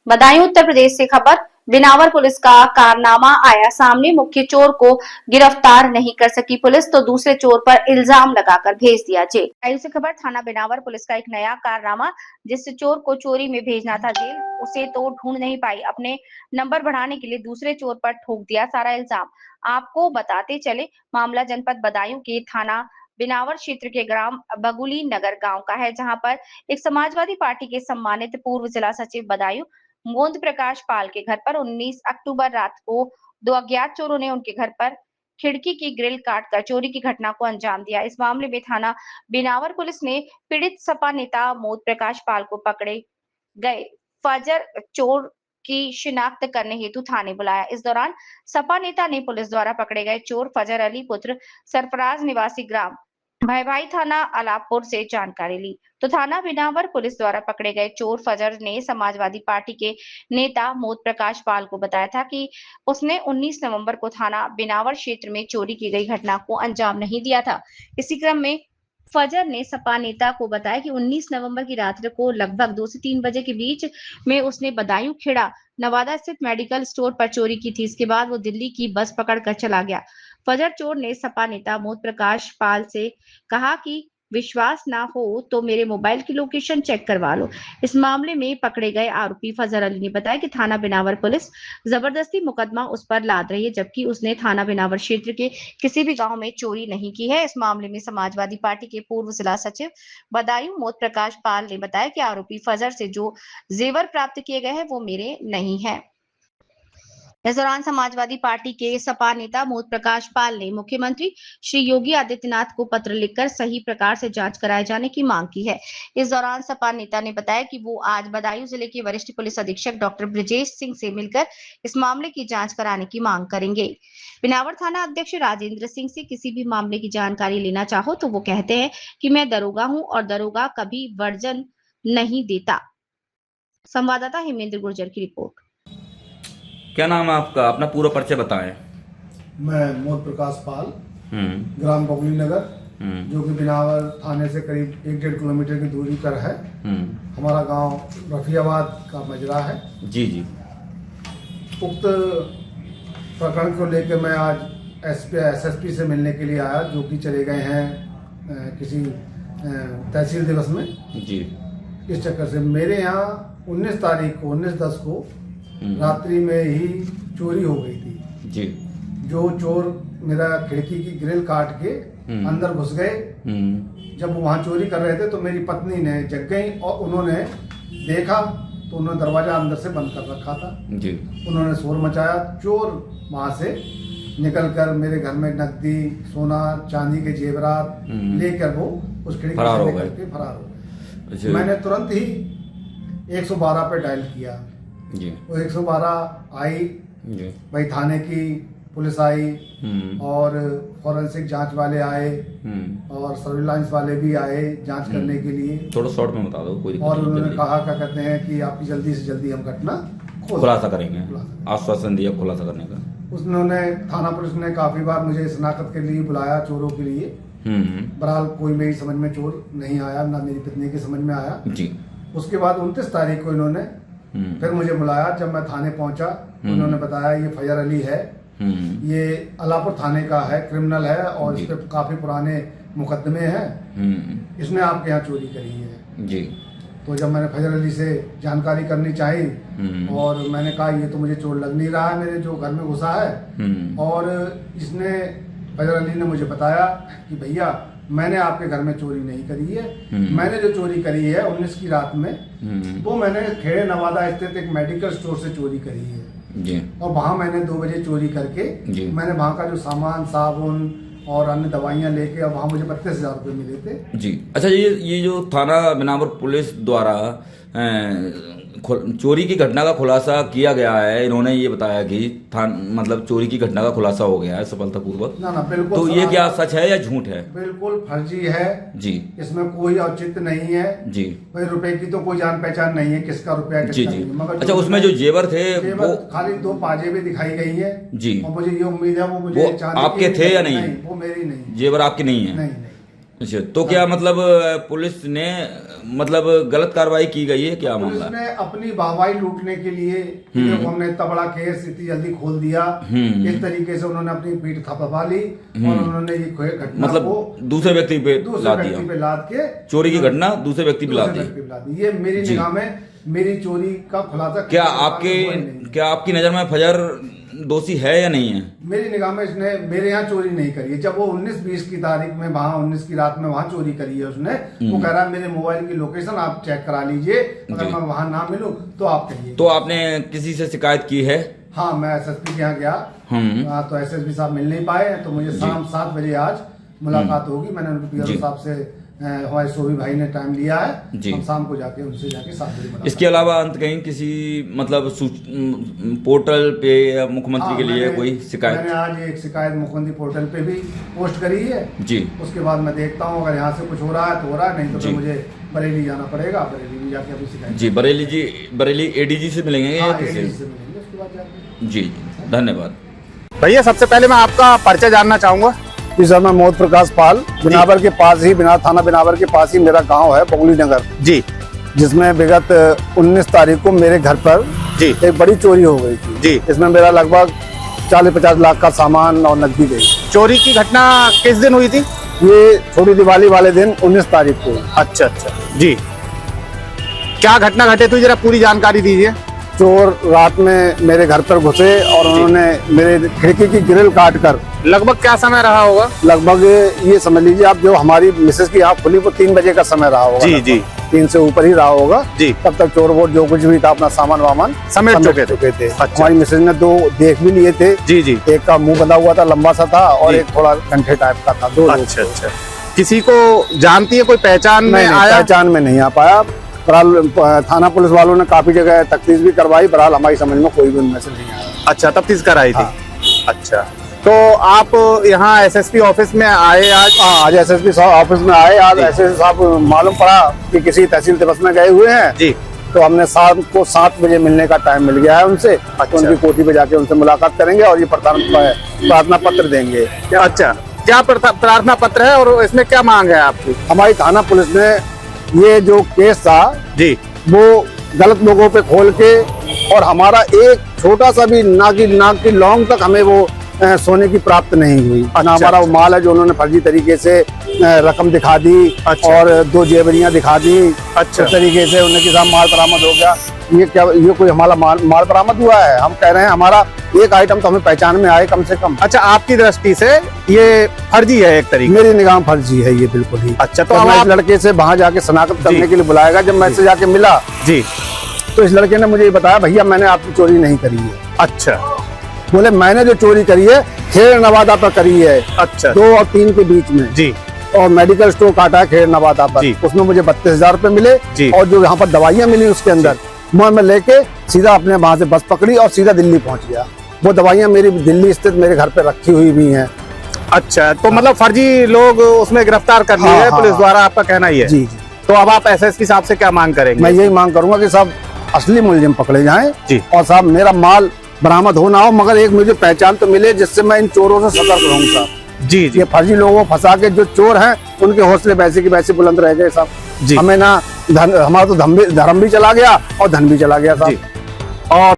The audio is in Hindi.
बदायूं उत्तर प्रदेश से खबर। बिनावर पुलिस का कारनामा आया सामने। मुख्य चोर को गिरफ्तार नहीं कर सकी पुलिस तो दूसरे चोर पर इल्जाम लगाकर भेज दिया जेल। बदायूं से खबर। थाना बिनावर पुलिस का एक नया कारनामा। जिस चोर को चोरी में भेजना था जेल, उसे तो ढूंढ नहीं पाई। अपने नंबर बढ़ाने के लिए दूसरे चोर पर ठोक दिया सारा इल्जाम। आपको बताते चले, मामला जनपद बदायूं के थाना बिनावर क्षेत्र के ग्राम बगुली नगर गांव का है, जहां पर एक समाजवादी पार्टी के सम्मानित पूर्व जिला सचिव बदायूं मोंद प्रकाश पाल के घर पर 19 अक्टूबर रात को दो अज्ञात चोरों ने उनके घर पर खिड़की की ग्रिल काटकर चोरी की घटना को अंजाम दिया। इस मामले में थाना बिनावर पुलिस ने पीड़ित सपा नेता मोंद प्रकाश पाल को पकड़े गए फजर चोर की शिनाख्त करने हेतु थाने बुलाया। इस दौरान सपा नेता ने पुलिस द्वारा पकड़े गए चोर फजर अली पुत्र सरफराज निवासी ग्राम भाई थाना अलापुर से जानकारी ली तो थाना बिनावर पुलिस द्वारा पकड़े गए चोर फजर ने समाजवादी पार्टी के नेता मोद प्रकाश पाल को बताया था कि उसने 19 नवंबर को थाना बिनावर क्षेत्र में चोरी की गई घटना को अंजाम नहीं दिया था। इसी क्रम में फजर ने सपा नेता को बताया कि 19 नवंबर की रात्रि को लगभग 2 से 3 बजे के बीच में उसने बदायूं खेड़ा नवादा स्थित मेडिकल स्टोर पर चोरी की थी। इसके बाद वो दिल्ली की बस पकड़कर चला गया। फजर चोर ने सपा नेता मोद प्रकाश पाल से कहा कि विश्वास ना हो तो मेरे मोबाइल की लोकेशन चेक करवा लो। इस मामले में पकड़े गए आरोपी फजर अली ने बताया कि थाना बिनावर पुलिस जबरदस्ती मुकदमा उस पर लाद रही है, जबकि उसने थाना बिनावर क्षेत्र के किसी भी गांव में चोरी नहीं की है। इस मामले में समाजवादी पार्टी के पूर्व जिला सचिव बदायूं मोद प्रकाश पाल ने बताया कि आरोपी फजर से जो जेवर प्राप्त किए गए हैं वो मेरे नहीं है। इस दौरान समाजवादी पार्टी के सपा नेता मोद प्रकाश पाल ने मुख्यमंत्री श्री योगी आदित्यनाथ को पत्र लिखकर सही प्रकार से जांच कराए जाने की मांग की है। इस दौरान सपा नेता ने बताया कि वो आज बदायूं जिले के वरिष्ठ पुलिस अधीक्षक डॉक्टर ब्रजेश सिंह से मिलकर इस मामले की जांच कराने की मांग करेंगे। बिनावर थाना अध्यक्ष राजेंद्र सिंह से किसी भी मामले की जानकारी लेना चाहो तो वो कहते हैं कि मैं दरोगा हूं और दरोगा कभी वर्जन नहीं देता। संवाददाता हेमेंद्र गुर्जर की रिपोर्ट। क्या नाम है आपका? अपना पूरा परिचय बताएं। मैं मोद प्रकाश पाल, ग्राम बगुली नगर, जो कि बिनावर थाने से करीब 1-1.5 किलोमीटर की दूरी पर है। हमारा गांव रफियाबाद का मजरा है। जी जी। उक्त प्रकरण को लेकर मैं आज एसएसपी से मिलने के लिए आया, जो कि चले गए हैं किसी तहसील दिवस में। जी। इस चक्कर से मेरे यहाँ 19 तारीख को 19/10 को रात्रि में ही चोरी हो गई थी। जी। जो चोर मेरा खिड़की की ग्रिल काट के अंदर घुस गए। जब वो वहां चोरी कर रहे थे तो मेरी पत्नी ने जग गई और उन्होंने देखा तो उन्होंने दरवाजा अंदर से बंद कर रखा था। जी। उन्होंने शोर मचाया। चोर वहां से निकलकर मेरे घर में नकदी, सोना, चांदी के जेवरात लेकर वो उस खिड़की से निकल के फरार हो गए। मैंने तुरंत ही 112 पे डायल किया। जी। वो 112 आई। जी। भाई थाने की पुलिस आई और फॉरेंसिक जांच वाले आए और सर्विलांस वाले भी आए जांच करने के लिए। थोड़ा शॉर्ट में बता दो कोई। और उन्होंने कहा क्या कहते हैं कि आपकी जल्दी से जल्दी हम घटना खुलासा करेंगे। आश्वासन दिया खुलासा करने का। उन्होंने थाना पुलिस ने काफी बार मुझे शनाख्त के लिए बुलाया चोरों के लिए। बहरहाल कोई मेरी समझ में चोर नहीं आया, ना मेरी पत्नी की समझ में आया। जी। उसके बाद 29 तारीख को इन्होंने फिर मुझे बुलाया। जब मैं थाने पहुंचा उन्होंने बताया ये फजर अली है, ये अलापुर थाने का है, क्रिमिनल है और इस पे काफी पुराने मुकदमे हैं, इसने आपके यहाँ चोरी करी है। जी। तो जब मैंने फजर अली से जानकारी करनी चाही और मैंने कहा ये तो मुझे चोर लग नहीं रहा है मेरे जो घर में घुसा है, और इसने फजर अली ने मुझे बताया कि भैया मैंने आपके घर में चोरी नहीं करी है। मैंने जो चोरी करी है 19 की रात में वो मैंने खेड़े नवादा स्थित एक मेडिकल स्टोर से चोरी करी है। जी। और वहां मैंने 2 बजे चोरी करके मैंने वहां का जो सामान, साबुन और अन्य दवाइयां लेके, और वहां मुझे 32,000 रुपये मिले थे। जी। अच्छा, ये जो थाना बिनावर पुलिस द्वारा चोरी की घटना का खुलासा किया गया है, इन्होंने ये बताया कि मतलब चोरी की घटना का खुलासा हो गया है सफलतापूर्वक। ना बिल्कुल। तो ये क्या सच है या झूठ है? बिल्कुल फर्जी है। जी। इसमें कोई औचित्य नहीं है। जी। कोई रुपए की तो कोई जान पहचान नहीं है, किसका रुपया किसका। जी जी। मगर अच्छा, उसमें जो जेवर थे वो खाली 2 पाजेबें दिखाई गई है। जी। और मुझे ये उम्मीद है वो मुझे आपके थे या नहीं? वो मेरी नहीं। जेवर आपके नहीं है? नहीं। अच्छा, तो क्या मतलब पुलिस ने मतलब गलत कार्रवाई की गई है, क्या पुलिस मामला? ने अपनी वाहवाही लूटने के लिए देखो हमने इतना बड़ा केस इतनी जल्दी खोल दिया, इस तरीके से उन्होंने अपनी पीठ थपथपा ली और उन्होंने ये घटना मतलब को दूसरे व्यक्ति पे लाद दिया, पे लाद के चोरी की घटना दूसरे व्यक्ति पे लाद दी। ये मेरी निगाह में मेरी चोरी का खुलासा क्या आपकी नजर में फजर दोषी है या नहीं है? मेरी निगाह में इसने मेरे यहाँ चोरी नहीं करी है। जब वो 19-20 की तारीख में वहाँ 19 की रात में वहाँ चोरी करी है उसने, वो कह रहा है मेरे मोबाइल की लोकेशन आप चेक करा लीजिए, अगर मैं वहाँ ना मिलूं तो आप कहिए। तो आपने किसी से शिकायत की है? हाँ, मैं एसएसपी के यहाँ गया, तो एसएसपी साहब मिल नहीं पाए, तो मुझे शाम 7 बजे आज मुलाकात होगी। मैंने उनके पीआरओ साहब से हमारे सोभी भाई ने टाइम लिया है, हम शाम को जाके उनसे जाके 7 बजे मुलाकात। इसके अलावा अंत कहीं किसी मतलब पोर्टल पे या मुख्यमंत्री के लिए कोई शिकायत? मैंने आज एक शिकायत मुख्यमंत्री पोर्टल पे भी पोस्ट करी है जी। उसके बाद मैं देखता हूँ, अगर यहाँ से कुछ हो रहा है तो हो रहा है, नहीं तो फिर मुझे बरेली जाना पड़ेगा। बरेली भी जाके अभी शिकायत जी। बरेली एडीजी से मिलेंगे या किसी से? उसके बाद जाके जी, धन्यवाद भैया। सबसे पहले मैं आपका परिचय जानना चाहूंगा। जी सर, मैं मोहन प्रकाश पाल, बिनावर के पास ही थाना बिनावर के पास ही मेरा गांव है बगुली नगर जी, जिसमें विगत 19 तारीख को मेरे घर पर जी एक बड़ी चोरी हो गई थी जी। इसमें मेरा लगभग 40-50 लाख का सामान और नकदी गई। चोरी की घटना किस दिन हुई थी? ये छोटी दिवाली वाले दिन 19 तारीख को। अच्छा जी। क्या घटना घटे थी, जरा पूरी जानकारी दीजिए। चोर रात में मेरे घर पर घुसे और उन्होंने मेरे खिड़की की ग्रिल काट कर, लगभग क्या समय रहा होगा? लगभग ये समझ लीजिए आप, जो हमारी मिसेस की आँख खुली वो 3 बजे का समय रहा होगा। जी जी, 3 से ऊपर ही रहा होगा जी। तब तक चोर वोर जो कुछ भी था अपना सामान वामान समेट चुके थे। अच्छा। हमारी मिसेज ने 2 देख भी लिए थे जी जी। एक का मुंह बंधा हुआ था, लंबा सा था, और एक थोड़ा कंठे टाइप का था। 2 अच्छा अच्छा। किसी को जानती है, कोई पहचान में आया? पहचान में नहीं आ पाया। बहरहाल थाना पुलिस वालों ने काफी जगह तफ्तीश भी करवाई, बहरहाल हमारी समझ में कोई भी उनमें से नहीं आया। अच्छा, तफ्तीश कराई थी। हाँ। अच्छा, तो आप यहाँ एसएसपी ऑफिस में आए आज? आज एसएसपी ऑफिस में आए। आज एसएसपी साहब मालूम पड़ा कि किसी तहसील दिवस में गए हुए हैं जी, तो हमने शाम को 7 बजे मिलने का टाइम मिल गया है उनसे। अच्छा। तो उनकी कोठी पे जाके उनसे मुलाकात करेंगे और ये प्रार्थना पत्र देंगे। अच्छा, क्या प्रार्थना पत्र है और इसमें क्या मांग है आपकी? हमारी थाना पुलिस ने ये जो केस था जी, वो गलत लोगों पे खोल के, और हमारा एक छोटा सा भी नाक की लौंग तक हमें वो सोने की प्राप्त नहीं हुई। अच्छा, हमारा वो माल है जो उन्होंने फर्जी तरीके से रकम दिखा दी। अच्छा। और 2 जेवरियां दिखा दी। अच्छा। इस तरीके से उनके साथ माल बरामद हो गया। ये कोई हमारा माल बरामद हुआ है? हम कह रहे हैं हमारा एक आइटम तो हमें पहचान में आए कम से कम। अच्छा, आपकी दृष्टि से ये फर्जी है एक तरीके? मेरी निगाह फर्जी है ये बिल्कुल ही। अच्छा, तो मैं इस लड़के से वहाँ जाके शनाख्त करने के लिए बुलाएगा। जब मैं इससे जाके मिला जी, तो इस लड़के ने मुझे ये बताया, भैया मैंने आपकी चोरी नहीं करी है। अच्छा। बोले मैंने जो चोरी करी है खेड़ नवादा पर करी है। अच्छा। 2 और 3 के बीच में जी, और मेडिकल स्टोर काटा है खेड़ नवादा पर। उसमें मुझे 32,000 रुपए मिले जी। और जो यहाँ पर दवाइयाँ मिली उसके अंदर, मैं लेके सीधा अपने वहाँ से बस पकड़ी और सीधा दिल्ली पहुँच गया। वो दवाइयाँ मेरी दिल्ली स्थित मेरे घर पे रखी हुई भी हैं। अच्छा, तो मतलब फर्जी लोग उसमें गिरफ्तार कर लिए हैं पुलिस द्वारा, आपका कहना ही है? जी जी। तो अब आप एसएसपी साहब से क्या मांग करेंगे? मैं यही मांग करूंगा कि साहब असली मुलजिम पकड़े जाएं जी, और साहब मेरा माल बरामद हो ना हो, मगर एक मुझे पहचान तो मिले जिससे मैं इन चोरों से सतर्क रहूं साहब। जी जी। ये फर्जी लोगों को फंसा के जो चोर हैं उनके हौसले वैसे की वैसे बुलंद रह गए साहब। हमें ना हमारा तो धर्म भी चला गया और धन भी चला गया साहब। और